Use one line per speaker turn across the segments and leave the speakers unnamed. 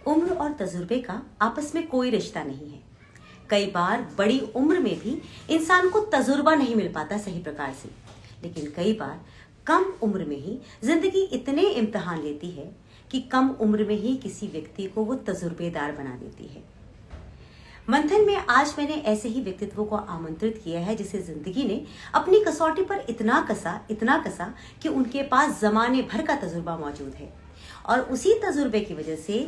उम्र और तजुर्बे का आपस में कोई रिश्ता नहीं है। कई बार बड़ी उम्र में भी इंसान को तजुर्बा नहीं मिल पाता सही प्रकार से, लेकिन कई बार कम उम्र में ही जिंदगी इतने इम्तिहान लेती है कि कम उम्र में ही किसी व्यक्ति को वो तजुर्बेदार बना देती है। मंथन में आज मैंने ऐसे ही व्यक्तित्व को आमंत्रित किया है जिसे जिंदगी ने अपनी कसौटी पर इतना कसा कि उनके पास जमाने भर का तजुर्बा मौजूद है और उसी तजुर्बे की वजह से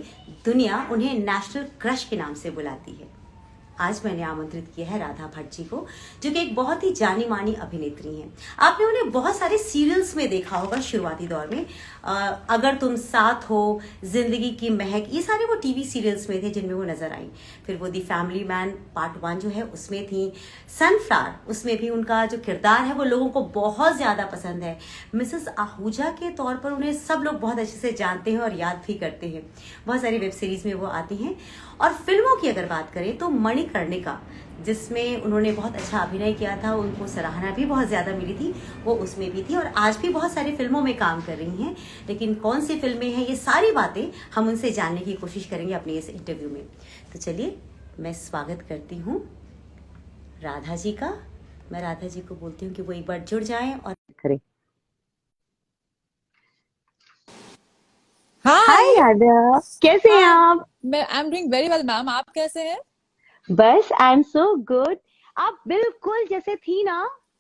दुनिया उन्हें नेशनल क्रश के नाम से बुलाती है। आज मैंने आमंत्रित किया है राधा भट्ट जी को, जो कि एक बहुत ही जानी मानी अभिनेत्री हैं। आपने उन्हें बहुत सारे सीरियल्स में देखा होगा शुरुआती दौर में। अगर तुम साथ हो, जिंदगी की महक, ये सारे वो टीवी सीरियल्स में थे जिनमें वो नजर आई। फिर वो दी फैमिली मैन पार्ट 1 जो है उसमें थी। सनफ्लावर, उसमें भी उनका जो किरदार है वो लोगों को बहुत ज्यादा पसंद है। मिसेस आहूजा के तौर पर उन्हें सब लोग बहुत अच्छे से जानते हैं और याद भी करते हैं। बहुत सारी वेब सीरीज में वो आती हैं। और फिल्मों की अगर बात करें तो मणिकर्णिका, जिसमें उन्होंने बहुत अच्छा अभिनय किया था, उनको सराहना भी बहुत ज्यादा मिली थी, वो उसमें भी थी और आज भी बहुत सारी फिल्मों में काम कर रही हैं। लेकिन कौन सी फिल्में हैं, ये सारी बातें हम उनसे जानने की कोशिश करेंगे अपने इस इंटरव्यू में। तो चलिए मैं स्वागत करती हूँ राधा जी का। मैं राधा जी को बोलती हूँ कि वो एक बार जुड़ जाएं और करें। हाय राधा, कैसे हैं आप?
I am doing very well ma'am. आप कैसे हैं?
बस आई एम सो गुड। आप बिल्कुल जैसे थी ना,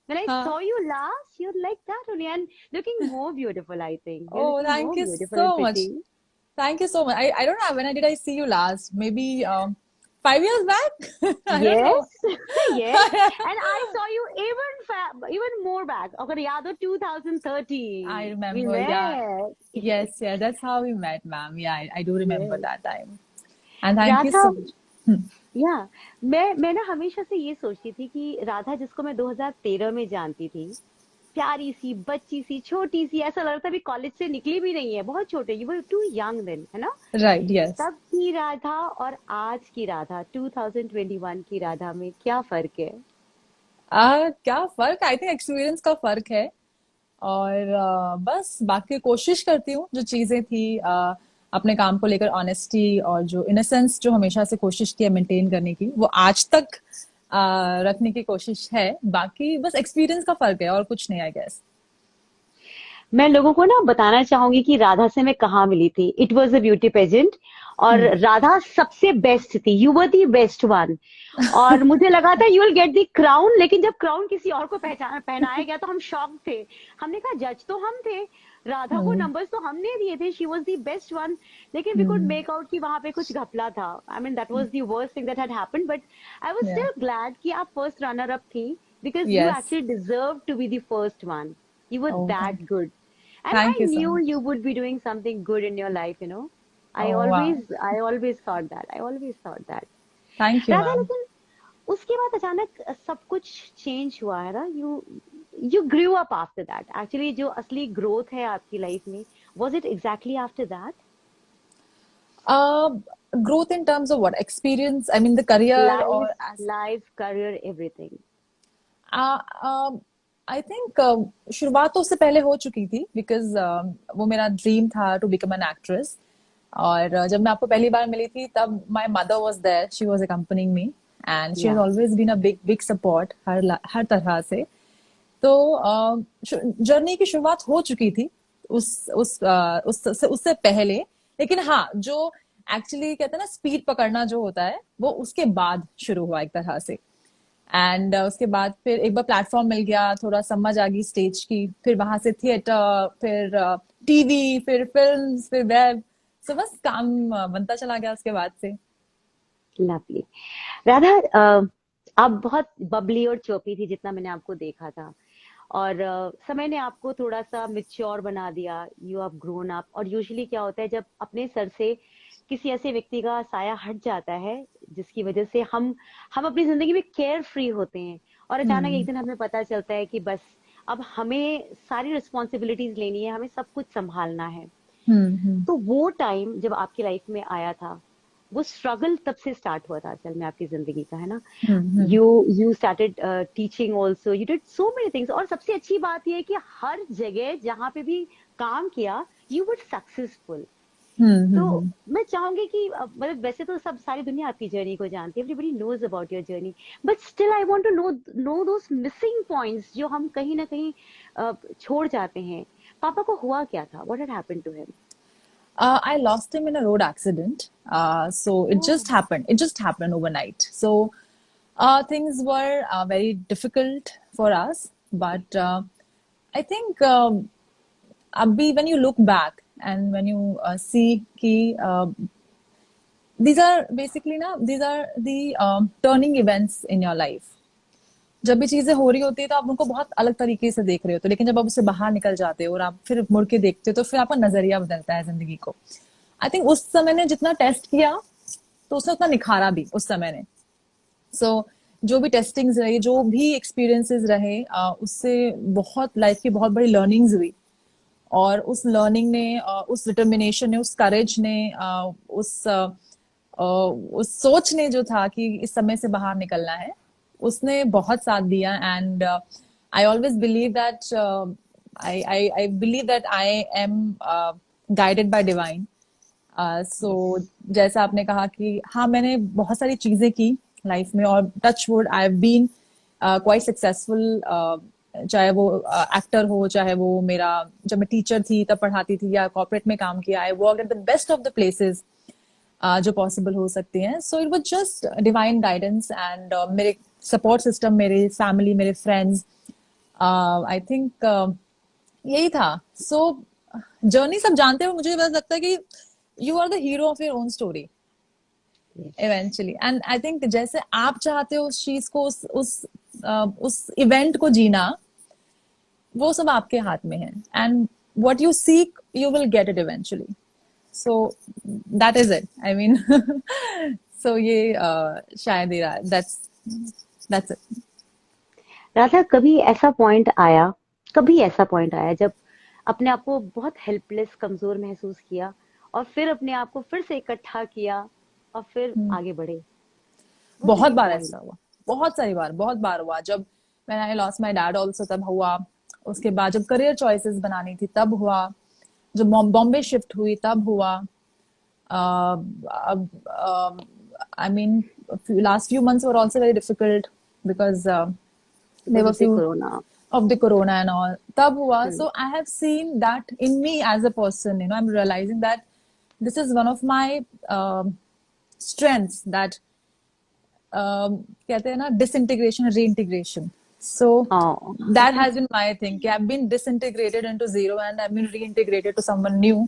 when I
हाँ।
saw you last, you're like that only and looking more beautiful, I think. You're
Oh,
looking
thank
more
you
beautiful and
so much.
pretty.
Thank you so much. I don't know when I did I see you last. Maybe 5 years back. I don't
Yes,
know.
yes. And I saw you even more back. अगर याद हो 2013,
I
we
remember. Yeah.
met.
Yes. Yeah. That's how we met, ma'am. Yeah. I do remember
Yes.
that time. And thank you
Radha,
so much. Hmm.
या मैं ना हमेशा से ये सोचती थी कि राधा जिसको मैं 2013 में जानती थी, प्यारी सी बच्ची सी छोटी सी, ऐसा लग रहा था अभी कॉलेज से निकली भी नहीं है, बहुत छोटे, you were too young then, है ना?
Right. Yes.
तब की राधा और आज की राधा 2021 की राधा में क्या फर्क है?
क्या फर्क? आई थिंक एक्सपीरियंस का फर्क है। और बस बाकी कोशिश करती हूँ जो चीजें थी अपने काम को लेकर ऑनेस्टी और जो इनोसेंस जो हमेशा से कोशिश की है मेंटेन करने की, वो आज तक रखने की कोशिश है। बाकी बस एक्सपीरियंस का फर्क है और कुछ नहीं, आई गेस।
मैं लोगों को ना बताना चाहूंगी कि राधा से मैं कहाँ मिली थी। It was a beauty pageant और
हम्म।
राधा सबसे बेस्ट थी, you were the best one. और मुझे लगा था you will get the crown, लेकिन जब क्राउन किसी और को पहचान पहनाया गया तो हम शॉक थे। हमने कहा जज तो हम थे, राधा को
हम्म।
नंबर्स तो हमने दिए थे, she was the best one, लेकिन we could
hmm.
Make out कि वहां पे कुछ घपला था। I mean that was the worst thing that had happened, but I was
yeah.
Still glad कि आप फर्स्ट रनर अप थी, because you
yes.
Actually deserve to be the first one. You were
oh,
that good. And I
thank you so
knew
much.
you would be doing something good in your life, you know. I
ओह वाह।
always, I always thought that. I always thought that.
Thank you
Radha,
ma'am.
लेकिन उसके बाद अचानक सब कुछ change हुआ है ना। You grew up after that. Actually जो असली ग्रोथ है आपकी लाइफ में, was it exactly after that?
Growth in terms of what? Experience, I mean the career
life,
और age?
Life, career, everything.
I think शुरुआत तो उससे पहले हो चुकी थी, बिकॉज वो मेरा ड्रीम था टू बिकम एन एक्ट्रेस। और जब मैं आपको पहली बार मिली थी तब my mother was there, she was accompanying me and she has
yeah,
always been a big big support हर तरह से। तो जर्नी की शुरुआत हो चुकी थी उससे पहले। लेकिन हाँ, जो एक्चुअली कहते हैं ना स्पीड पकड़ना जो होता है, वो उसके बाद शुरू हुआ एक तरह से। एंड उसके बाद फिर एक बार प्लेटफॉर्म मिल गया, थोड़ा समझ आ गई स्टेज की, फिर वहां से थिएटर, फिर टीवी, फिर फिल्म्स, फिर वेब। सो बस काम बनता चला गया उसके बाद से।
लवली। राधा, आप बहुत बबली और चोपी थी जितना मैंने आपको देखा था, और समय ने आपको थोड़ा सा मिच्योर बना दिया, यू हैव ग्रोन अप। और यूजुअली क्या होता है जब अपने सर से किसी ऐसे व्यक्ति का साया हट जाता है जिसकी वजह से हम अपनी जिंदगी में केयर फ्री होते हैं, और अचानक एक
हम्म।
दिन हमें पता चलता है कि बस अब हमें सारी रिस्पॉन्सिबिलिटीज लेनी है, हमें सब कुछ संभालना है।
हम्म।
तो वो टाइम जब आपकी लाइफ में आया था, वो स्ट्रगल तब से स्टार्ट हुआ था असल में आपकी जिंदगी का, है ना?
Hmm.
You started teaching also, you did so many things, और सबसे अच्छी बात यह है कि हर जगह जहां पे भी काम किया, यू वर सक्सेसफुल।
हम्म।
तो मैं चाहूंगी कि मतलब वैसे तो सब सारी दुनिया आपकी जर्नी को जानती है, everybody knows about your journey, but still I want to know those missing points जो हम कहीं ना कहीं छोड़ जाते हैं। पापा को हुआ क्या था? What had happened to him?
I lost him in a road accident. So it just
oh,
happened. It just happened overnight. So things were very difficult for us. But I think Abhi, when you look back and when you see ki, these are the turning events in your life. जब भी चीजें हो रही होती है तो आप उनको बहुत अलग तरीके से देख रहे होते हो, लेकिन जब आप उससे बाहर निकल जाते हो और आप फिर मुड़ के देखते हो तो फिर आपका नजरिया बदलता है जिंदगी को। आई थिंक उस समय ने जितना टेस्ट किया तो उसने उतना निखारा भी उस समय ने। सो जो भी टेस्टिंग्स रहे, जो भी एक्सपीरियंसेस रहे, उससे बहुत लाइफ की बहुत बड़ी लर्निंग्स हुई। और उस लर्निंग ने, उस डिटर्मिनेशन ने, उस करेज ने, उस सोच ने जो था कि इस समय से बाहर निकलना है, उसने बहुत साथ दिया। And I always believe that I believe that I am guided by divine. So
yes,
जैसा आपने कहा कि हाँ, मैंने बहुत सारी चीजें की लाइफ में और touch wood I have been quite successful. चाहे वो एक्टर हो, चाहे वो मेरा, जब मैं टीचर थी तब पढ़ाती थी, या कॉर्पोरेट में काम किया, I work at the best of the places जो पॉसिबल हो सकते हैं। So it was just divine guidance and मेरे सपोर्ट सिस्टम, मेरे फैमिली, मेरे फ्रेंड्स, आई थिंक यही था। सो जर्नी सब जानते हो, मुझे बस लगता है कि you are the hero of your own story
yes.
Eventually. And I think जैसे आप चाहते हो उस चीज को, उस इवेंट को जीना, वो सब आपके हाथ में है। And what you seek you will get it eventually. So that is it, I mean. So ये शायद ही रहा, दैट्स इट।
राधा, कभी ऐसा पॉइंट आया जब अपने आप को बहुत हेल्पलेस, कमजोर महसूस किया, और फिर अपने आप को फिर से इकट्ठा किया और फिर आगे बढ़े? वाज
बहुत
एनी
बार
पॉइंट?
ऐसा हुआ, बहुत सारी बार, बहुत बार हुआ। जब मैंने I lost my dad also तब हुआ। उसके बाद जब करियर चॉइसेस बनानी थी तब हुआ। जब बॉम्बे शिफ्ट हुई तब हुआ। अब I mean last few months were also very difficult because there
because
were
of the
few
corona.
of the corona and all, tab hua.
Hmm.
So I have seen that in me as a person, I'm realizing that this is one of my strengths, that कहते हैं ना, disintegration, reintegration. So
हाँ।
that has been my thing. I've been disintegrated into zero and I've been reintegrated to someone new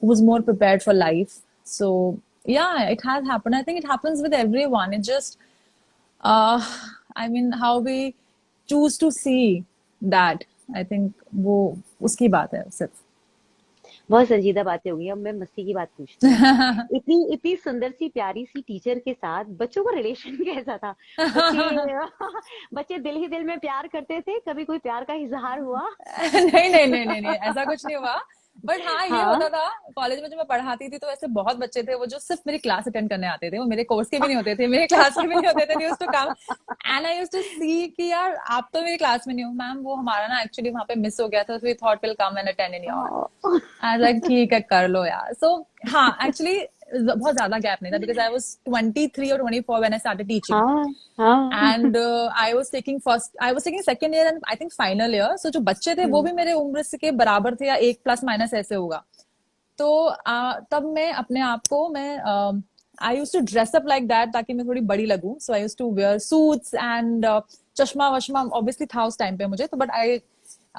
who's more prepared for life. So yeah, it has happened. I think it happens with everyone. It just uh, I mean, how we choose to see that, I think वो उसकी बात है सिर्फ।
बहुत संजीदा बातें होंगी, अब मैं मस्ती की बात पूछती हूँ। इतनी इतनी सुंदर सी प्यारी सी टीचर के साथ बच्चों का रिलेशन कैसा था? बच्चे बच्चे दिल ही दिल में प्यार करते थे? कभी कोई प्यार का इजहार हुआ?
नहीं नहीं नहीं नहीं नहीं, ऐसा कुछ नहीं हुआ। बट हाँ, ये
हाँ।
होता था कॉलेज में जब मैं पढ़ाती थी तो ऐसे बहुत बच्चे थे वो जो सिर्फ मेरी क्लास अटेंड करने आते थे। वो मेरे कोर्स के भी नहीं होते थे, मेरे क्लास के भी नहीं होते थे। They used to come and I used to see कि यार आप तो मेरी क्लास में नहीं हो मैम, वो हमारा ना एक्चुअली वहां पे मिस हो गया था, we thought will come and attend in your. I was like ठीक है, कर लो यार। सो हाँ, एक्चुअली बहुत ज्यादा गैप नहीं था because I was 23 or 24 when I started teaching.
हाँ। हाँ।
And I was taking second year and I think final year. So जो बच्चे थे वो भी मेरे उम्र से के बराबर थे या एक प्लस माइनस ऐसे होगा। तो तब मैं अपने आप को, मैं I use to dress up like that ताकि मैं थोड़ी बड़ी लगूं। So I use to wear suits and चश्मा वश्मा ऑब्वियसली था उस टाइम पे मुझे तो, but I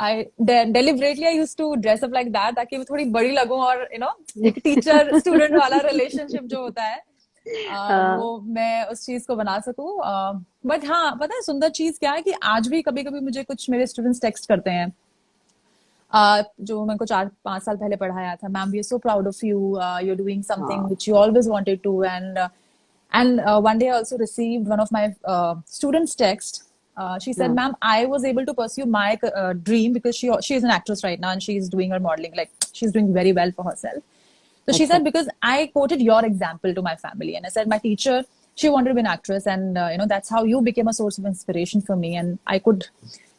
deliberately I use to dress up like that ताकि मैं थोड़ी बड़ी लगूं और एक टीचर स्टूडेंट वाला रिलेशनशिप जो होता है
हाँ।
वो मैं उस चीज को बना सकूं। बट हाँ, पता है सुंदर चीज क्या है कि आज भी कभी कभी मुझे कुछ मेरे स्टूडेंट्स टेक्स्ट करते हैं जो मैं को 4-5 साल पहले पढ़ाया था, ma'am we are so proud of you, you are doing something
हाँ।
Which you always wanted to. And one day I also received one of my students text. She said,
हाँ।
ma'am, I was able to pursue my dream because she is an actress right now and she is doing her modeling, like she's doing very well for herself. So she
अच्छा।
said, because I quoted your example to my family, and I said, my teacher, she wanted to be an actress, and that's how you became a source of inspiration for me, and I could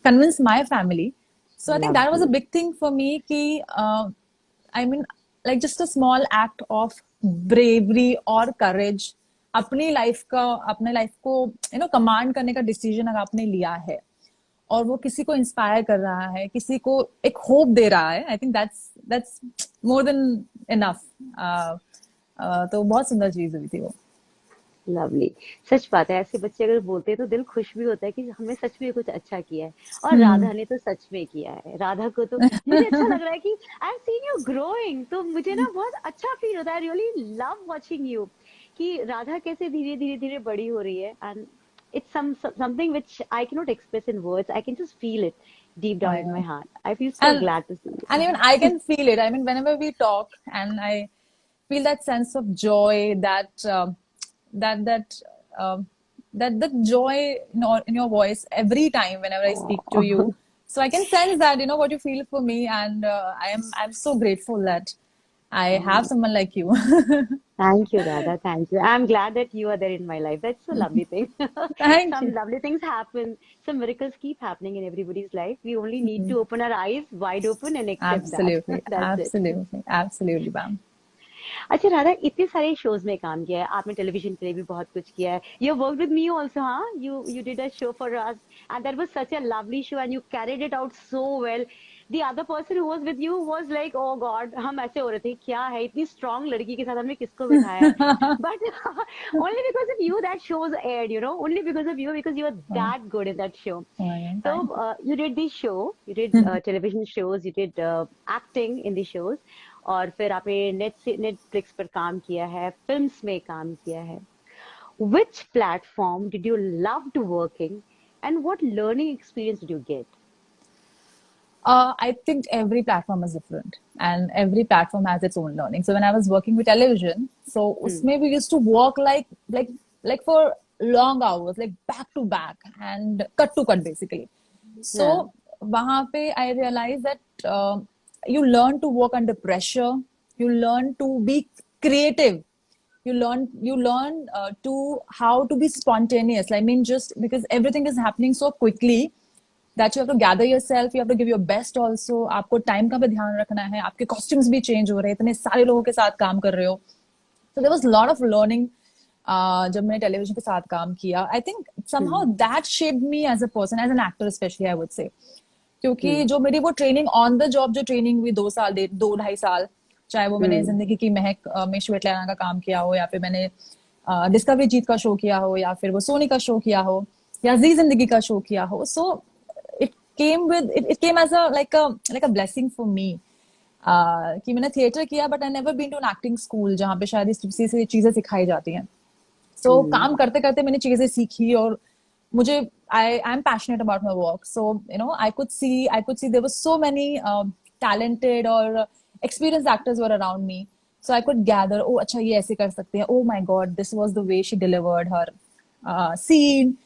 convince my family. So I think that was a
lovely.
big thing for me. Ki, I mean, like just a small act of bravery or courage, अपने life को command करने का decision अगर आपने लिया है और वो किसी को इंस्पायर कर रहा है, किसी को एक होप दे रहा है, I think that's more than enough. तो बहुत सुंदर चीज हुई थी वो।
लवली। सच बात है, ऐसे बच्चे अगर बोलते हैं तो दिल खुश भी होता है कि हमने सच में कुछ अच्छा किया है। और
हम्म।
राधा ने तो सच में किया है। राधा को तो मुझे अच्छा लग रहा है कि I have seen you growing, तो मुझे ना बहुत अच्छा फील होता है। I really love watching you कि राधा कैसे धीरे धीरे धीरे बड़ी हो रही है। And it's something which I can not express in words, I can just feel it deep
Oh
down
my
in my
God.
Heart. I feel so
And
glad to see
and even I can feel it. I mean, whenever we talk, and I feel that sense of joy, that that um, that joy in your voice every time whenever I speak to you.
You.
So I can sense that what you feel for me, and I'm so grateful that I have someone like you.
Thank you, Radha. Thank you. I'm glad that you are there in my life. That's a lovely thing.
Thank
Some
you.
lovely things happen. Some miracles keep happening in everybody's life. We only need to open our eyes wide open and accept that.
Absolutely,
That's it.
absolutely, absolutely, ma'am.
अच्छा राधा, इतने सारे shows में काम किया है आपने, television के लिए भी बहुत कुछ किया है। You work with me also, हाँ, you did a show for us and that was such a lovely show and you carried it out so well. The other person who was with you was like oh god, हम ऐसे हो रहे थे क्या है इतनी strong लड़की के साथ हमने किसको बिठाया है। But only because of you that shows aired, you know, only because of you, because you are
Oh,
that good in that show.
oh my God,
So
thank
you did the show, you did television shows, you did acting in the shows, और फिर आपने Netflix पर काम किया है, films में काम किया है। Which platform did you love to work in, and what learning experience did you get?
I think every platform is different and every platform has its own learning. So when I was working with television, so
Hmm.
usme we used to work like for long hours, like back to back and cut to cut basically.
Yeah.
So वहाँ पे I realized that you learn to work under pressure, you learn to be creative, you learn to how to be spontaneous. I mean, just because everything is happening so quickly that you have to gather yourself, you have to give your best also. आपको time का भी ध्यान रखना है, आपके costumes भी change हो रहे हैं, इतने सारे लोगों के साथ काम कर रहे हो। So there was a lot of learning जब मैंने टेलीविजन के साथ काम किया। I think somehow
Hmm.
that shaped me as a person, as an actor especially, I would say. क्योंकि
Hmm.
जो मेरी वो ट्रेनिंग ऑन द जॉब जो ट्रेनिंग हुई 2 साल 2 ढाई साल, चाहे वो मैंने
Hmm.
जिंदगी की महक में श्वेतलाना का काम किया हो, या फिर मैंने डिस्कवरी जीत का शो किया हो, या फिर वो सोनी का शो किया हो, या जी जिंदगी का शो किया हो। सो it it came as a like a blessing for me कि मैंने थिएटर किया, but I never been to an acting school जहाँ पे शायद इसी से चीजें सिखाई जाती हैं। सो
Hmm.
काम करते करते मैंने चीजें सीखी, और मुझे I am passionate about my work. So I could see there were so many talented और experience actors were around me. So I could gather, oh अच्छा ये ऐसे कर सकते हैं, oh my god this was the way she delivered her scene.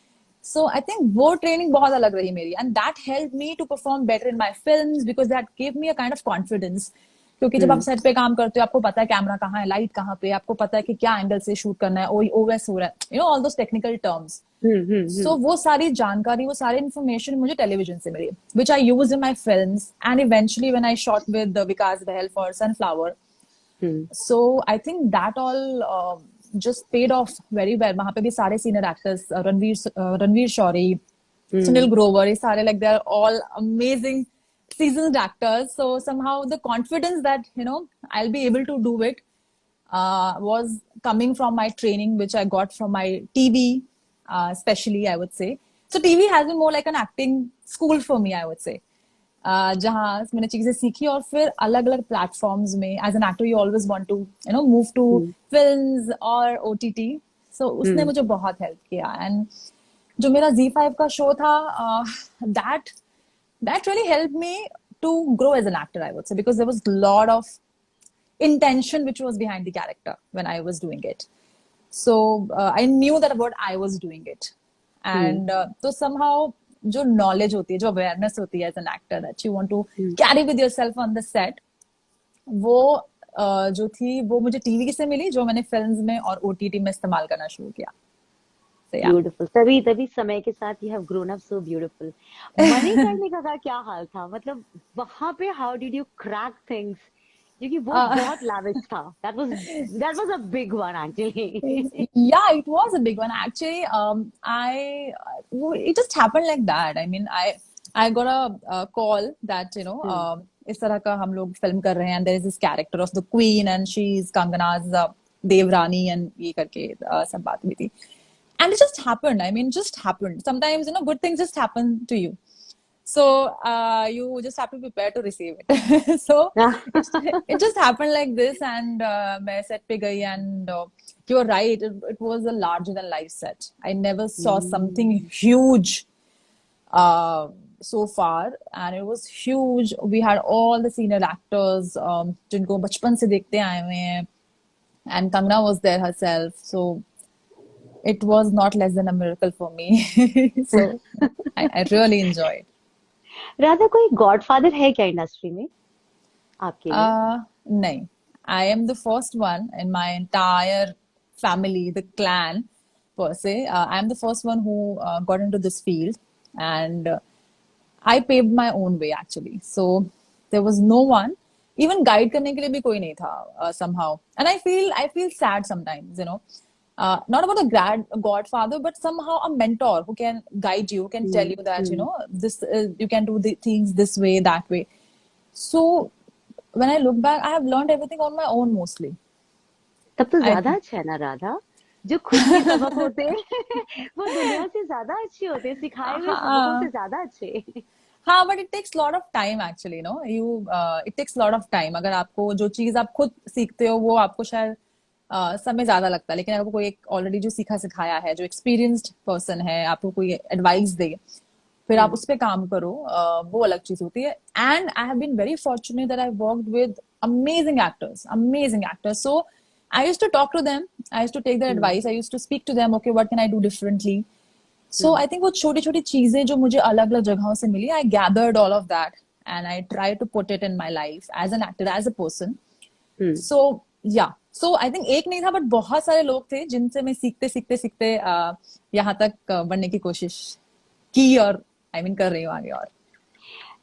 So I think वो training बहुत अलग रही मेरी, and that help me to perform better in my film, because that give me a kind of confidence. क्योंकि जब आप
Hmm.
Set पे काम करते हो, आपको पता है कैमरा कहाँ है, लाइट कहाँ पे, आपको पता है कि क्या एंगल से शूट करना है, ओएस हो रहा है, all those technical terms.
Hmm. Hmm.
So वो सारी जानकारी, वो सारी इन्फॉर्मेशन मुझे टेलीविजन से मिली, which I use in my film and eventually when I shot with Vikas Bahl for Sunflower.
Hmm.
So I think that all just paid off very well. वहां पे भी सारे senior actors, Ranvir Shorey, Sunil
Hmm.
Grover, ये सारे, like they're all amazing seasoned actors. So somehow the confidence that I'll be able to do it was coming from my training, which I got from my TV, especially I would say. So TV has been more like an acting school for me, I would say. जहाँ मैंने चीजें सीखी, और फिर अलग अलग platforms में as an actor you always want to move to
Hmm.
Films और ओटीटी। सो उसने
Hmm.
मुझे बहुत हेल्प किया। एंड जो मेरा Z5 का शो था, that that really help me to grow as an actor, I would say, because there was lot of intention which was behind the character when I was doing it. So I knew that what I was doing it,
Hmm.
and so somehow जो knowledge होती है, जो awareness होती है as an actor that you want to
Hmm.
carry with yourself on the set, वो जो थी वो मुझे टीवी से मिली, जो मैंने फिल्म्स में और ओटीटी में इस्तेमाल करना शुरू किया। So yeah.
ब्यूटीफुल। तभी तभी समय के साथ you have grown up so beautiful. Manikarnika का क्या हाल था, मतलब वहां पे how did you crack things क्योंकि वो
Uh,
बहुत lavish था. That was a big one actually.
yeah, it was a big one actually. It just happened like that. I mean, I got a call that
Hmm.
इस तरह का हम लोग film कर रहे हैं, and there is this character of the queen and she's Kangana's Devrani and ये करके सब बात हुई थी. And it just happened. I mean, just happened. Sometimes good things just happen to you. So you just have to prepare to receive it. So it it just happened like this, and मैं set पे गई, and you're right. It was a larger than life set. I never saw something
Hmm.
huge so far, and it was huge. We had all the senior actors जिनको बचपन से देखते आए हुए हैं, and Kangna was there herself. So it was not less than a miracle for me. So I really enjoyed.
Radha, कोई godfather है क्या इंडस्ट्री में आपके लिए?
No, I am the first one in my entire family, the clan per se. I am the first one who got into this field, and I paved my own way actually. So there was no one, even guide करने के लिए भी कोई नहीं था somehow. And I feel sad sometimes, not about a godfather, but somehow a mentor who can guide you, who can tell you that
hmm.
this you can do the things this way, that way. So when I look back, I have learned everything on my own mostly.
तब तो
I
ज्यादा अच्छा है ना राधा. जो खुद के सबक होते हैं वो दुनिया से ज्यादा अच्छे होते हैं, सिखाए हुए सबकों से
हाँ
ज्यादा अच्छे.
हाँ, but it takes lot of time actually, it takes lot of time. अगर आपको जो चीज आप खुद सीखते हो वो आपको शायद समय ज्यादा लगता है, लेकिन अगर कोई एक ऑलरेडी जो सीखा सिखाया है, जो एक्सपीरियंस्ड पर्सन है, आपको कोई एडवाइस दे, फिर आप
हम्म.
उस पे काम करो, वो अलग चीज होती है. And I have been very fortunate that I worked with amazing actors. So I used to talk to them, I used to take their
hmm.
Advice, I used to speak to them, okay what can I do differently. So
hmm.
I think वो छोटी छोटी चीजें जो मुझे अलग अलग जगहों से मिली, I gathered all of that and I try to put it in my life as an actor, as a person.
Hmm.
So yeah, so I think एक नहीं था, बट बहुत सारे लोग थे जिनसे मैं सीखते सीखते सीखते यहाँ तक बढ़ने की कोशिश की, और आई मीन कर रही हूँ आगे. और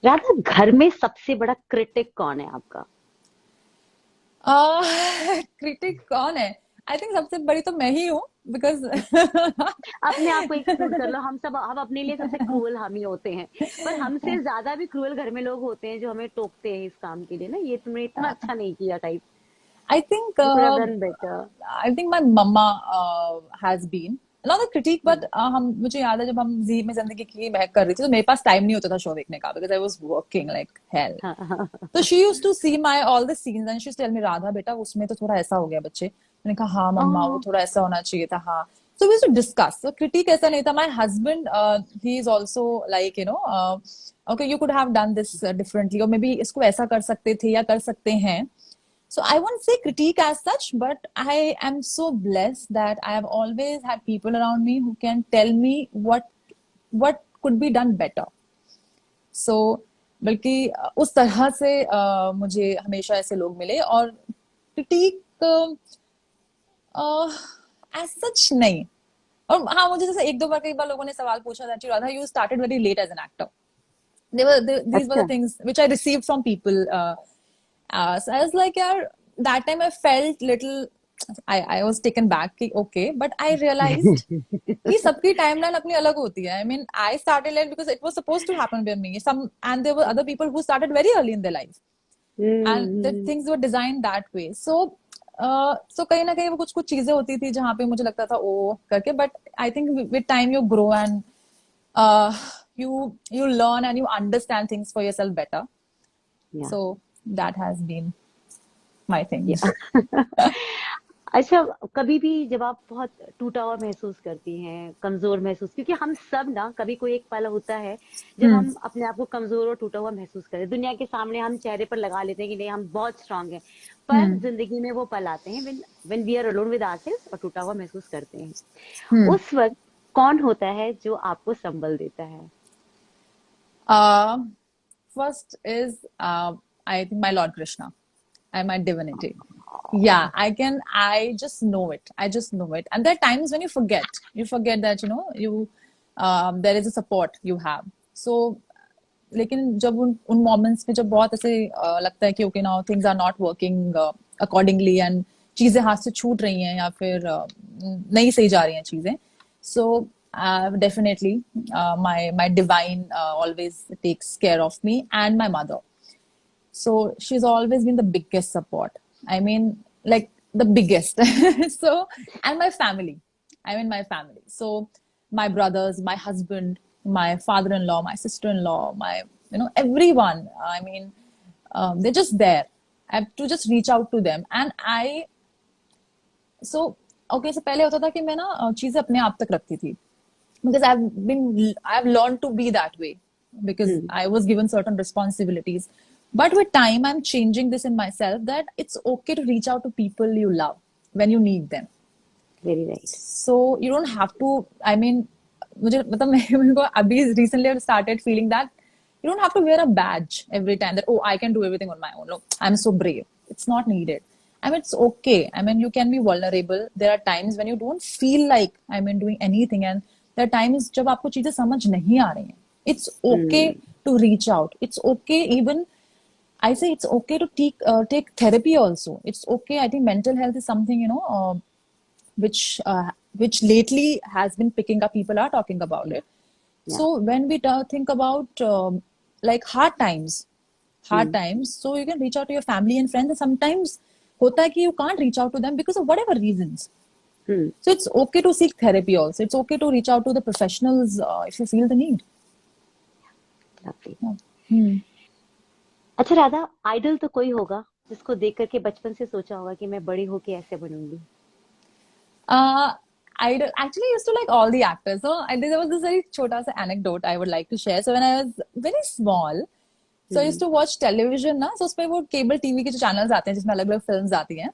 राधा, घर में सबसे बड़ा क्रिटिक कौन है आपका?
क्रिटिक कौन है? आई थिंक सबसे बड़ी तो मैं ही हूँ, बिकॉज
अपने आप को एक्सक्लूड कर लो. हम अपने लिए सबसे क्रूअल हम ही होते हैं. पर हमसे ज्यादा भी क्रूअल घर में लोग होते हैं जो हमें टोकते हैं इस काम के लिए ना, ये तुमने इतना अच्छा नहीं किया type.
I think
You could have done better.
I think my mumma has been not a critic, but hmm मुझे याद है जब हम जी में जिंदगी की महक कर रही थी, तो मेरे पास टाइम नहीं होता था शो देखने का, because I was working like hell.
हाँ, हाँ.
तो she used to see my all the scenes and she tell me, Radha बेटा उसमें तो थोड़ा ऐसा हो गया बच्चे. मैंने कहा हाँ मम्मा, वो
Oh.
थोड़ा ऐसा होना चाहिए था. हाँ. So we used to discuss. So critique ऐसा नहीं था. My husband, he is also like okay, you could have done this differently, or maybe इसको ऐसा कर सकते थे या कर सकते हैं. So I won't say critique as such, but I am so blessed that I have always had people around me who can tell me what could be done better. So बल्कि उस तरह से मुझे हमेशा ऐसे लोग मिले, और critique एज सच नहीं. और हाँ, मुझे जैसे एक दो बार कई बार लोगों ने सवाल पूछा था, Radha you started very late as an actor. These were the
अच्छा.
things which I received from people. So I was like, yaar, that time I felt little, I was taken back कि okay, but I realized कि सबकी timeline अपनी अलग होती है. I mean, I started late because it was supposed to happen with me. And there were other people who started very early in their life, and the
hmm.
things were designed that way. So कहीं ना कहीं वो कुछ कुछ चीजें होती थी जहाँ पे मुझे लगता था ओ करके, but I think with time you grow, and uh, you learn and you understand things for yourself better.
या.
So that has been my thing.
अच्छा, कभी भी जब आप बहुत टूटा हुआ महसूस करती हैं, कमजोर महसूस, क्योंकि हम सब ना कभी कोई एक पल होता है जब
Hmm.
हम अपने आप को कमजोर और टूटा हुआ महसूस करें. दुनिया के सामने हम चेहरे पर लगा लेते हैं कि नहीं हम बहुत स्ट्रांग हैं, पर
Hmm.
जिंदगी में वो पल आते हैं when we are alone with ourselves और टूटा हुआ महसूस करते हैं.
Hmm.
उस वक्त कौन होता है जो आपको संबल देता है?
Uh, First is I think my Lord Krishna and my divinity. Yeah, I just know it. I just know it. And there are times when you forget that, there is a support you have. So लेकिन जब उन moments में जब बहुत ऐसे लगता है कि okay now things are not working accordingly and चीजें हाथ से छूट रही हैं या फिर नहीं सही जा रही हैं चीजें, so definitely my divine always takes care of me and my mother. So she's always been the biggest support. I mean, like the biggest. So, and my family. I mean, my family. So, my brothers, my husband, my father-in-law, my sister-in-law, everyone. I mean, they're just there. I have to just reach out to them. And so, okay, so पहले होता था कि मैं ना चीजें अपने आप तक रखती थी. Because I've learned to be that way because I was given certain responsibilities. But with time, I'm changing this in myself that it's okay to reach out to people you love when you need them.
Very right.
So you don't have to, I mean, मुझे मतलब मेरे को अभी recently I've started feeling that you don't have to wear a badge every time that, oh, I can do everything on my own. Look, I'm so brave. It's not needed. I mean, it's okay. I mean, you can be vulnerable. There are times when you don't feel like, I mean, doing anything, and there are times जब आपको चीजें समझ नहीं आ रही हैं. It's okay to reach out. It's okay even, I say it's okay to take therapy also. It's okay. I think mental health is something, which lately has been picking up. People are talking about it.
Yeah.
So when we think about like hard times, so you can reach out to your family and friends. And sometimes होता है कि you can't reach out to them because of whatever reasons. So it's okay to seek therapy also. It's okay to reach out to the professionals if you feel the need.
Lovely.
Yeah.
अच्छा Radha, idol तो कोई होगा जिसको देख करके बचपन से सोचा होगा कि मैं बड़ी होके ऐसे बनूंगी.
I actually used to like all the actors. So there was this very chota sa anecdote I would like to share. So when I was very small, so I used to watch television ना. So उसपे वो cable TV के जो channels आते हैं जिसमें अलग-अलग films आती हैं.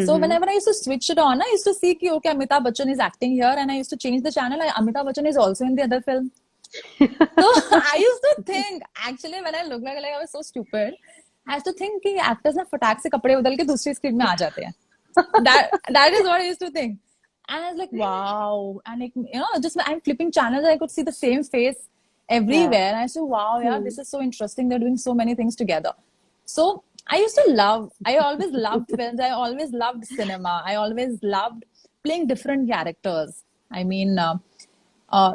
So whenever I used to switch it on, I used to see कि okay, Amitabh Bachchan is acting here, and I used to change the channel. Amitabh Bachchan is also in the other film. So I used to think, actually, when I look like I was so stupid, I used to think कि actors ना फटाक से कपड़े बदल के दूसरी screen में आ जाते हैं. That is what I used to think. And I was like, wow. And like, just I'm flipping channels, I could see the same face everywhere. And I said, wow, yeah, this is so interesting. They're doing so many things together. So I always loved films. I always loved cinema. I always loved playing different characters. I mean,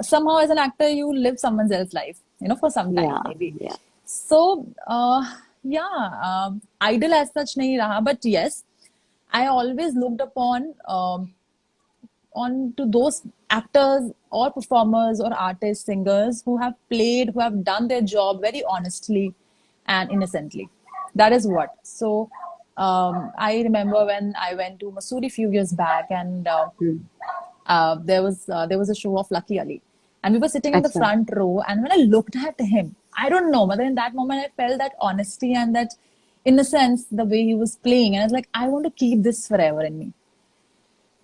somehow as an actor, you live someone else's life, for some time maybe.
Yeah.
So, idol as such nahi raha, but yes, I always looked upon on to those actors or performers or artists, singers who have done their job very honestly and innocently. That is what. So I remember when I went to Mussoorie a few years back, and there was a show of Lucky Ali, and we were sitting in the front row. And when I looked at him, I don't know, but in that moment I felt that honesty and that innocence, the way he was playing, and I was like, I want to keep this forever in me.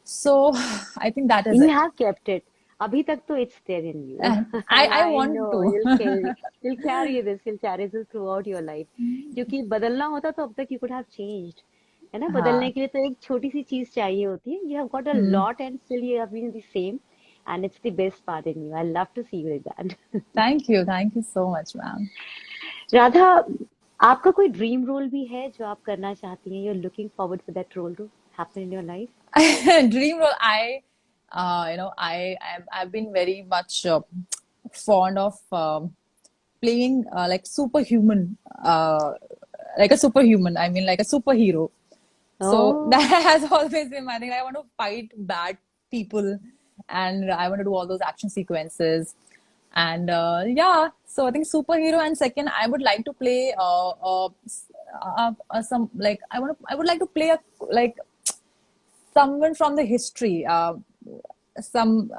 So I think that is
You
it.
have kept it. अभी तक तो it's there in you.
I want
know.
to.
You'll carry this throughout your life. क्योंकि बदलना होता तो अब तक you could have changed. है ना, बदलने के लिए तो एक छोटी सी चीज चाहिए होती है. You have got a lot and still you have been the same. And it's the best part in you. I love to see you like that.
Thank you so much, ma'am.
Radha, आपका कोई dream role भी है जो आप करना चाहती हैं? You're looking forward for that role to happen in your life?
Dream role, I've been very much fond of playing like superhuman, like a superhuman. I mean, like a superhero. So that has always been my thing. I want to fight bad people, and I want to do all those action sequences. And so I think superhero. And second, I would like to play some like I would like to play someone from the history. Some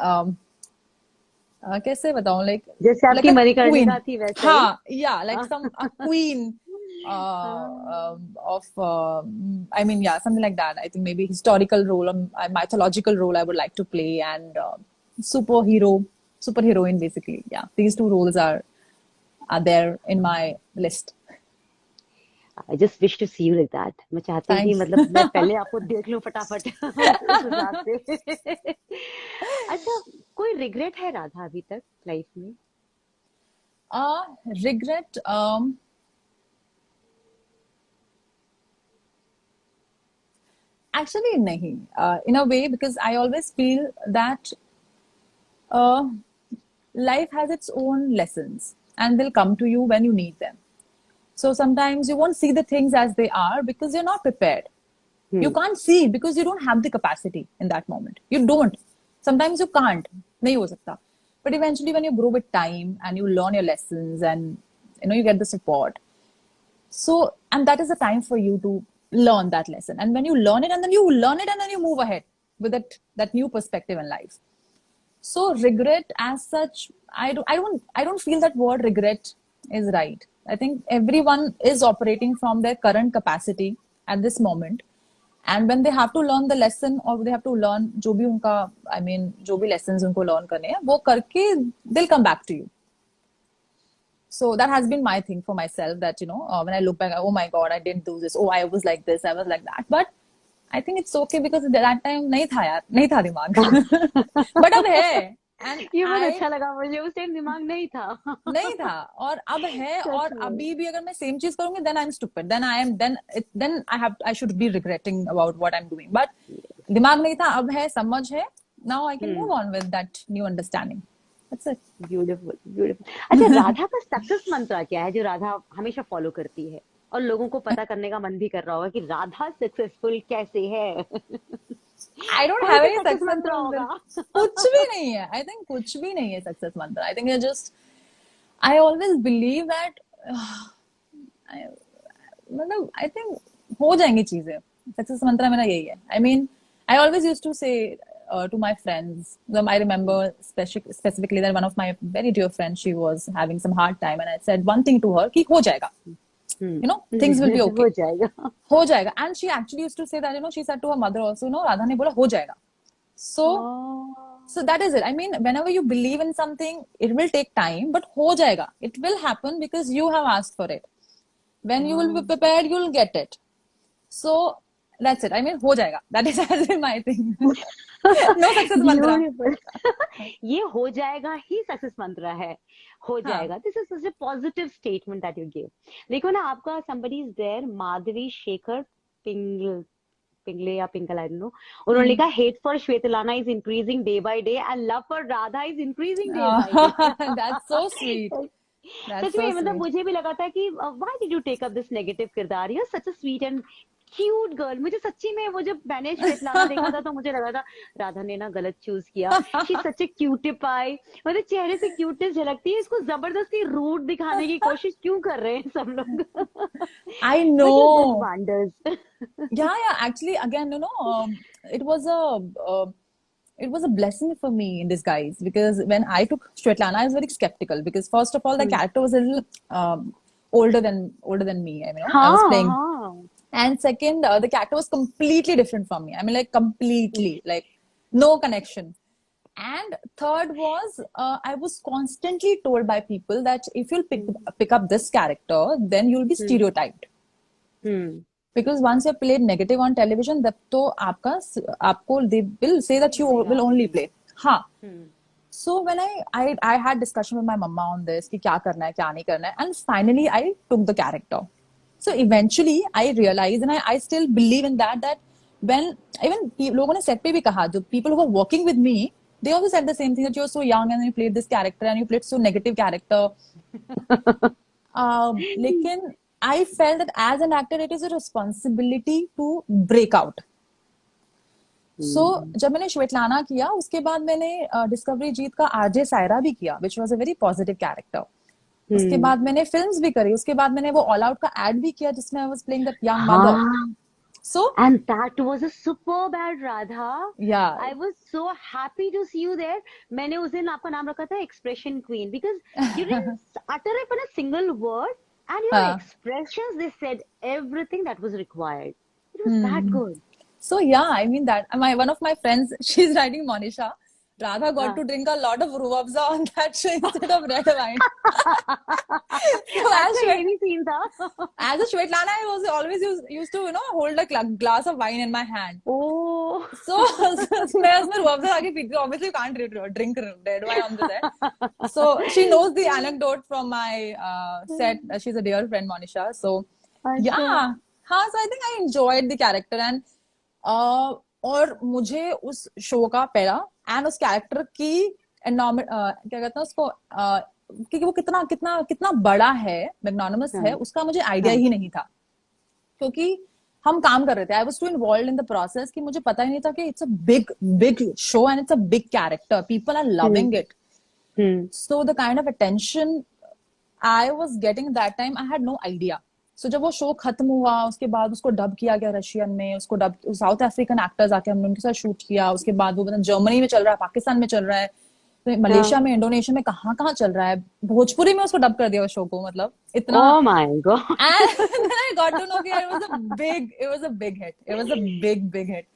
कैसे बताऊं, like
जैसे आपकी मणिकर्णिका थी वैसे.
हाँ, yeah, like a queen of I mean, yeah, something like that. I think maybe historical role or mythological role I would like to play, and superheroine basically. Yeah, these two roles are there in my list.
I just wish to see you like that. मैं चाहती हूँ कि मतलब मैं पहले आपको देख लूँ फटाफट उस हिसाब से. अच्छा, कोई रिग्रेट है राधा अभी तक लाइफ में?
Regret. Actually, nahi. In a way, because I always feel that uh, life has its own lessons, and they'll come to you when you need them. So sometimes you won't see the things as they are because you're not prepared. You can't see because you don't have the capacity in that moment. You don't. Sometimes you can't. नहीं हो सकता. But eventually, when you grow with time and you learn your lessons and you get the support, so, and that is the time for you to learn that lesson. And when you learn it, and then you learn it, and then you move ahead with that new perspective in life. So regret as such, I don't feel that word regret is right. I think everyone is operating from their current capacity at this moment. And when they have to learn the lesson, or they have to learn जो भी उनका, I mean, जो भी lessons उनको learn करने हैं, वो करके they'll come back to you. So that has been my thing for myself, that when I look back, oh my god, I didn't do this, oh I was like this, I was like that. But I think it's okay because at that time नहीं था यार, नहीं था दिमाग. But अब है. And
ये बहुत अच्छा लगा मुझे, उस टाइम दिमाग नहीं था.
नहीं था, और अब है. और अभी भी अगर मैं सेम चीज करूंगी, then I'm stupid, then I should be regretting about what I'm doing. But दिमाग नहीं था, अब है, समझ है. Now I can move on with that new understanding. That's it.
Beautiful beautiful. अच्छा, राधा का सक्सेस मंत्र क्या है जो राधा हमेशा फॉलो करती है और लोगों को पता करने का मन भी कर रहा होगा कि राधा सक्सेसफुल कैसे है?
I don't
कोई
have
तो
any
सक्सेस
success
मंत्र
मंत्र.
होगा.
कुछ भी नहीं है. I think कुछ भी नहीं है success मंत्र. I think I always believe that मतलब I think हो जाएंगी चीजें. Success मंत्र मेरा यही है. I mean, I always used to say to my friends. I remember specifically that one of my very dear friends, she was having some hard time, and I said one thing to her कि हो जाएगा. Things will be okay.
हो जाएगा.
हो जाएगा. And she actually used to say that, she said to her mother also, Radha ने बोला हो जाएगा. So that is it. I mean, whenever you believe in something, it will take time, but हो जाएगा. It will happen because you have asked for it. When you will be prepared, you'll get it. So that's it. I mean, हो जाएगा. That is my thing. No success mantra.
ये हो जाएगा ही success मंत्र है. हो जाएगा. This is such a positive statement that you give. देखो ना, आपका somebody is there, Madhavi Shekhar Pingle या पिंकल, I don't know. उन्होंने लिखा hate for Shwetalana is increasing day by day and love for Radha is increasing day by day.
That's so sweet.
सच में, मतलब मुझे भी लगा था कि why did you take up this negative किरदार? You're such a sweet and cute girl. मुझे सच्ची में वो जब मैंने श्वेतलाना देखा था तो मुझे लगा था राधा ने ना गलत चूज किया. She such a cutie pie. मतलब चेहरे से क्यूटनेस झलकती है. इसको जबरदस्ती रूट दिखाने की कोशिश क्यों कर रहे हैं सब लोग?
I know.
Wonders.
Yeah. Actually, again, it was a blessing for me in disguise, because when I took Shwetlana, I was very skeptical because first of all, the character was a little older than me. I mean, I was playing. And second, the character was completely different from me. I mean, like completely, like no connection. And third was, I was constantly told by people that if you'll pick up this character, then you'll be stereotyped. Because once you're played negative on television, तो आपको they will say that you will only play. हाँ. So when I had discussion with my mama on this, कि क्या करना है, क्या नहीं करना है, and finally I took the character. So eventually I realized, and I still believe in that when even लोगों ने set पे भी कहा, जो people who were working with me, they also said the same thing, that you're so young and you played this character and you played so negative character. लेकिन I felt that as an actor, it is a responsibility to break out. So जब मैंने Svetlana किया, उसके बाद मैंने discovery जीत का RJ Saira भी किया, which was a very positive character. उसके बाद मैंने फिल्म्स भी करी. उसके बाद मैंने वो ऑल आउट का एड भी किया जिसमें I was playing that young mother. So
and that was a superb ad, Radha.
Yeah,
I was so happy to see you there. मैंने उस दिन आपका नाम रखा था Expression Queen because you didn't utter even a single word, and your expressions, they said everything that was required. It was that good.
So yeah, I mean that one of my friends, she's writing Monisha. Radha got to drink a lot of ruh afza on that show instead of red wine. So
अच्छा ये भी scene था.
as a Shwetlana, I was always used to hold a glass of wine in my hand.
Oh.
So मैं उसमें ruh afza आके पीती हूँ. Obviously, you can't drink red wine on the set. So she knows the anecdote from my set. She's a dear friend, Monisha. So yeah, हाँ. So I think I enjoyed the character and और मुझे उस show का पहला and उस character की क्या कहते हैं उसको कि वो कितना कितना कितना बड़ा है, मैग्नानिमस है, उसका मुझे आइडिया ही नहीं था क्योंकि हम काम कर रहे थे. I was too involved in the process कि मुझे पता ही नहीं था कि it's a big big show and it's a big character. People are loving it. So the kind of attention I was getting that time, I had no idea. So जब वो show खत्म हुआ उसके बाद उसको डब किया गया Russian में, उसको डब साउथ अफ्रीकन एक्टर्स आके हमने उनके साथ शूट किया. उसके बाद वो मतलब जर्मनी में चल रहा है, पाकिस्तान में चल रहा है, मलेशिया में, इंडोनेशिया में, कहाँ कहाँ चल रहा है. भोजपुरी में उसको डब कर दिया उस शो को. मतलब इतना.
Oh my God.
And then I got to know that it was a big hit. It was a big hit.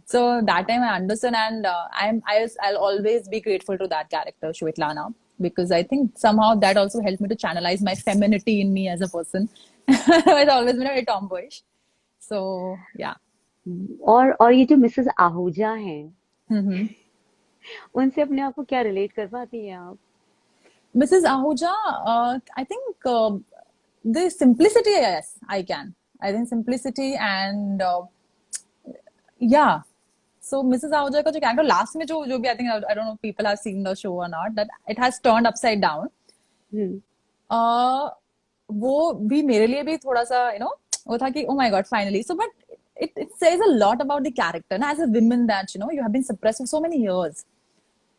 So that time I understood, and I'll always be grateful to that character, Shwetlana, because I think somehow that also helped me to channelize my femininity in me as a person. I've always been very tomboyish. So yeah.
और ये जो Mrs Ahuja हैं, उनसे अपने आप को क्या relate कर पाती हैं आप?
Mrs. Ahuja, I think the simplicity, yes, I can. I think simplicity and yeah. So Mrs. Ahuja का जो character last में जो भी I think I don't know if people have seen the show or not, that it has turned upside down. वो भी मेरे लिए भी थोड़ा सा वो था कि oh my God, finally. So but it says a lot about the character and as a woman that you have been suppressed for so many years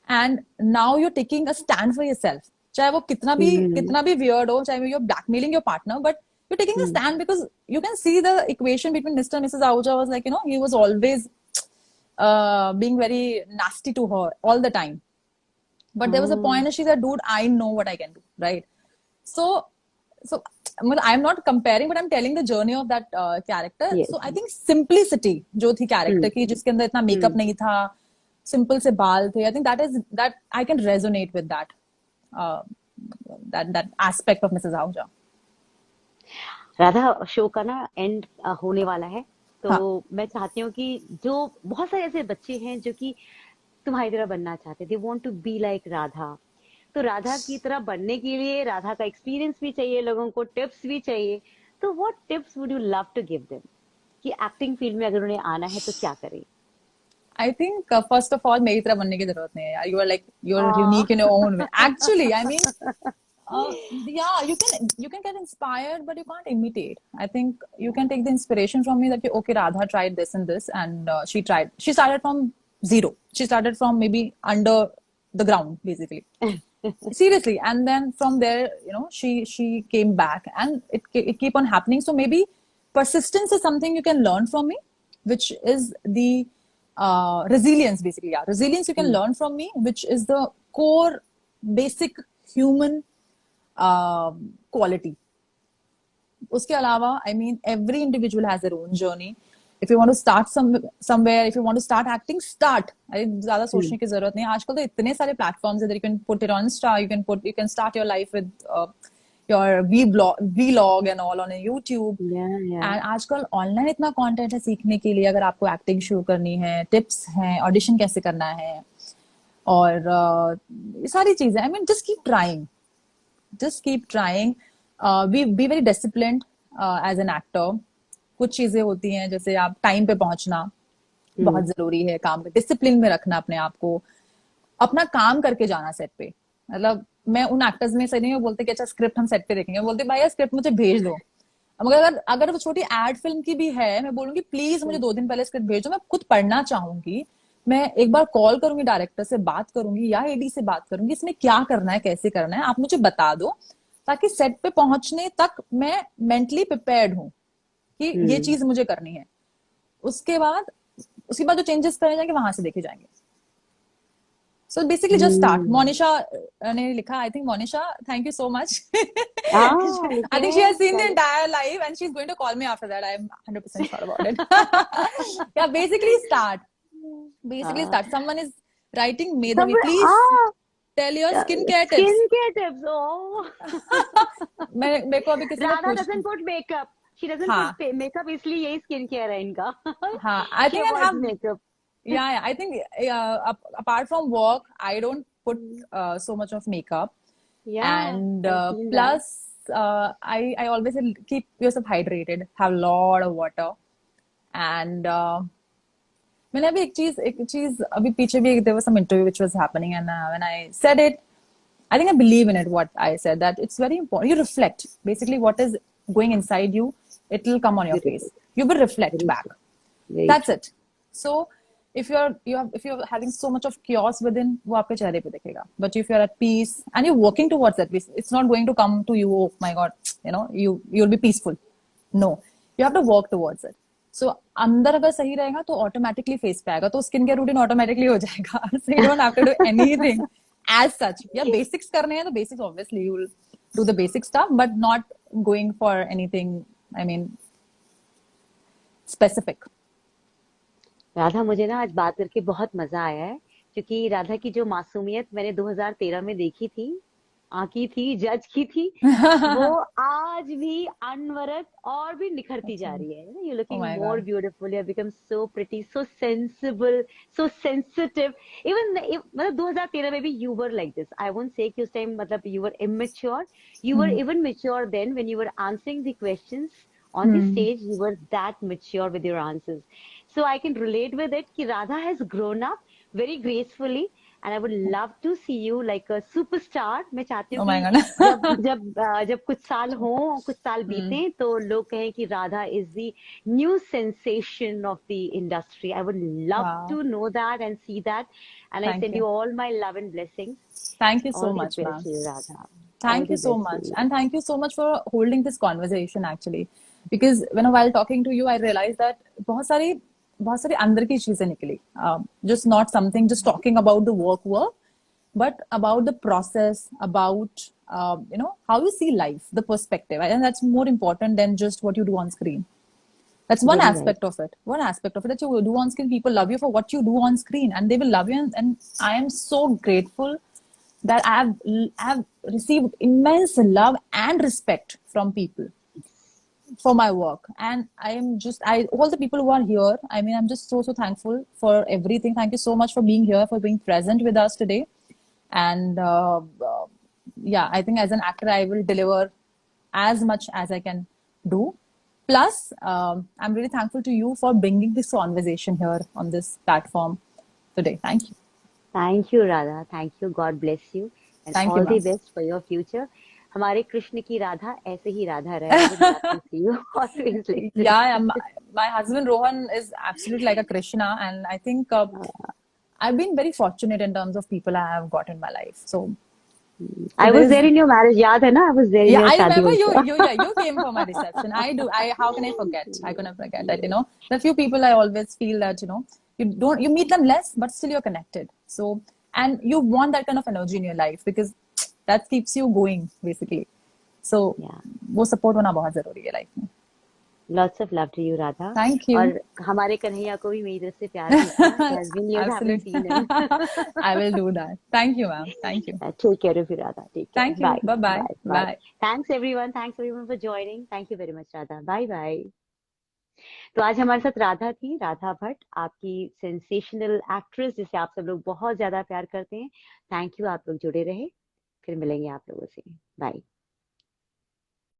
and now you're taking a stand for yourself. चाहे वो कितना भी weird हो, चाहे you're blackmailing your partner, but you're taking a stand because you can see the equation between Mr. and Mrs. Ahuja was like he was always being very nasty to her all the time. But there was a point that she said, dude, I know what I can do, right? So I'm not comparing, but I'm telling the journey of that character.
Yes.
So I think simplicity जो थी character की, जिसके अंदर इतना makeup नहीं था, simple से बाल थे. I think that I can resonate with that aspect of Mrs. Ahuja.
Radha, show का ना एंड होने वाला है, तो मैं चाहती हूँ कि जो बहुत सारे ऐसे बच्चे हैं जो कि तुम्हारी तरह बनना चाहते, they want to be like Radha. तो राधा की तरह बनने के लिए राधा का एक्सपीरियंस भी चाहिए, लोगों को टिप्स भी चाहिए. तो what tips would you love to give them कि एक्टिंग फील्ड में अगर उन्हें आना है तो क्या करें?
I think first of all मेरी तरह बनने की जरूरत नहीं है यार. You're unique in your own way. Actually, I mean, yeah, you can get inspired, but you can't imitate. I think you can take the inspiration from me that okay, Radha tried this and this, and she started from zero. She started from maybe under the ground, basically. Seriously, and then from there, she came back, and it keep on happening. So maybe persistence is something you can learn from me, which is the resilience, basically. Yeah, resilience you can learn from me, which is the core basic human quality. Uske alawa, I mean, every individual has their own journey. If you want to start somewhere, if you want to start acting, start. ज़्यादा सोचने की जरूरत नहीं. आजकल तो इतने सारे platforms हैं that you can put it on Insta, you can start your life with your vlog and all on YouTube.
Yeah.
And आजकल online इतना content है सीखने के लिए. अगर आपको acting शुरू करनी है, tips हैं, audition कैसे करना है, और ये सारी चीजें. I mean, just keep trying. Be very disciplined as an actor. कुछ चीजें होती हैं जैसे आप टाइम पे पहुंचना बहुत जरूरी है, काम पे डिसिप्लिन में रखना अपने आप को, अपना काम करके जाना सेट पे. मतलब मैं उन एक्टर्स में से नहीं बोलते कि अच्छा स्क्रिप्ट हम सेट पे देखेंगे, बोलते भाई स्क्रिप्ट मुझे भेज दो. अगर वो छोटी एड फिल्म की भी है, मैं बोलूंगी प्लीज मुझे 2 दिन पहले स्क्रिप्ट भेज दो, मैं खुद पढ़ना चाहूंगी. मैं एक बार कॉल करूंगी, डायरेक्टर से बात करूंगी या एडी से बात करूंगी, इसमें क्या करना है, कैसे करना है, आप मुझे बता दो, ताकि सेट पे पहुंचने तक मैं मेंटली प्रिपेयर्ड हूँ कि ये चीज मुझे करनी है. उसके बाद जो चेंजेस करे जाएंगे वहां से देखे जाएंगे. So basically just start. Monisha ने लिखा, I think Monisha, thank you so much. I think she has seen the entire live and she's going to call me after that. I'm 100% sure about it. Yeah, basically start. writing
सब
Medhavi, please
हाँ
tell your skincare tips.
Skin care tips oh
मेरे को अभी किसी ने
राधा
पूछ
doesn't put makeup she doesn't
हाँ
put makeup इसलिए यही स्किन केयर है इनका
हाँ I
she
think I
avoids
have
makeup
yeah I think apart from work I don't put so much of makeup
या
and
I seen that
plus I always say keep yourself hydrated, have a lot of water and मैंने अभी एक चीज अभी पीछे भी there was some interview which was happening and when I said it I think I believe in it what I said that it's very important you reflect basically what is going inside you, it will come on your face,
beautiful
you will reflect
very
back.
True very
That's
true
it. So if you're having so much of chaos within, वो आपके चेहरे पे दिखेगा. But if you're at peace and you're working towards that peace, it's not going to come to you. Oh my God, you'll be peaceful. No, you have to work towards it. So अंदर अगर सही रहेगा तो automatically face पे आएगा. तो skin care routine automatically हो जाएगा. So you don't have to do anything as such. या basics करने हैं तो basics obviously you will do the basic stuff, but not going for anything. I mean specific.
Radha मुझे ना आज बात करके बहुत मजा आया है क्योंकि राधा की जो मासूमियत मैंने 2013 में देखी थी आंकी थी जज की थी वो आज भी अनवरत और भी निखरती जा रही है you
Oh
looking
my
more
God.
Beautiful you become so pretty so sensible so sensitive even मतलब 2013 में भी you were like this I won't say कि उस टाइम मतलब you were immature you were
Hmm.
Even mature then when you were answering the questions on the
Hmm.
stage you were that mature with your answers so I can relate with it ki Radha has grown up very gracefully and I would love to see you like a superstar मैं चाहती हूँ
Oh
कि
my God.
जब कुछ साल हो कुछ साल
Hmm.
बीते तो लोग कहें कि Radha is the new sensation of the industry I would love
Wow.
to know that and see that and I
Thank
send
you.
you all my love and blessings
Thank you so
all the
much,
best
ma'am.
to you Radha all
Thank you
the
so
best to
much.
you
And thank you so much for holding this conversation actually. Because while talking to you, I realized that बहुत सारी अंदर की चीजें निकली. Just not something, just talking about the work, but about the process, about, how you see life, the perspective. And that's more important than just what you do on screen. That's one
very right
aspect of it. One aspect of it that you do on screen. People love you for what you do on screen, and they will love you. And I am so grateful that I have received immense love and respect from people for my work. And I all the people who are here. I mean, I'm just so thankful for everything. Thank you so much for being here, for being present with us today. And yeah, I think as an actor, I will deliver as much as I can do. Plus, I'm really thankful to you for bringing this conversation here on this platform today. Thank you.
Thank you, Radha. Thank you. God bless you. And
Thank you,
all the
ma'am.
best for your future. हमारे कृष्ण की राधा ऐसे ही राधा रहे. I would love to see you always like this.
Yeah, my husband Rohan is absolutely like a Krishna, and I think I've been very fortunate in terms of people I have got in my life. So
I
there
was
is
there in your marriage. याद है ना? I was there in
yeah,
your
I
शादी
remember
also.
you came for my reception. I do. How can I forget? I couldn't forget that, the few people I always feel that, you meet them less, but still you're connected. So, and you want that kind of energy in your life because that keeps you going, basically. So,
Yeah.
वो support होना बहुत जरूरी है life में.
Lots of love to you, Radha.
Thank you.
और हमारे कन्हैया को भी मेरी तरफ से प्यार भेजना. It has been years I haven't
Absolutely.
seen him.
I will do that. Thank you, ma'am. Thank you.
Take care of you, Radha. Take care.
Thank you.
Bye.
Bye-bye.
Bye. Bye.
Bye.
Thanks everyone. Thanks everyone for joining. Thank you very much, Radha. Bye bye. तो आज हमारे साथ राधा थी, राधा भट्ट, आपकी sensational actress जिसे आप सब लोग बहुत ज्यादा प्यार करते हैं. थैंक यू, आप लोग जुड़े रहे. फिर मिलेंगे आप लोगों से. बाय.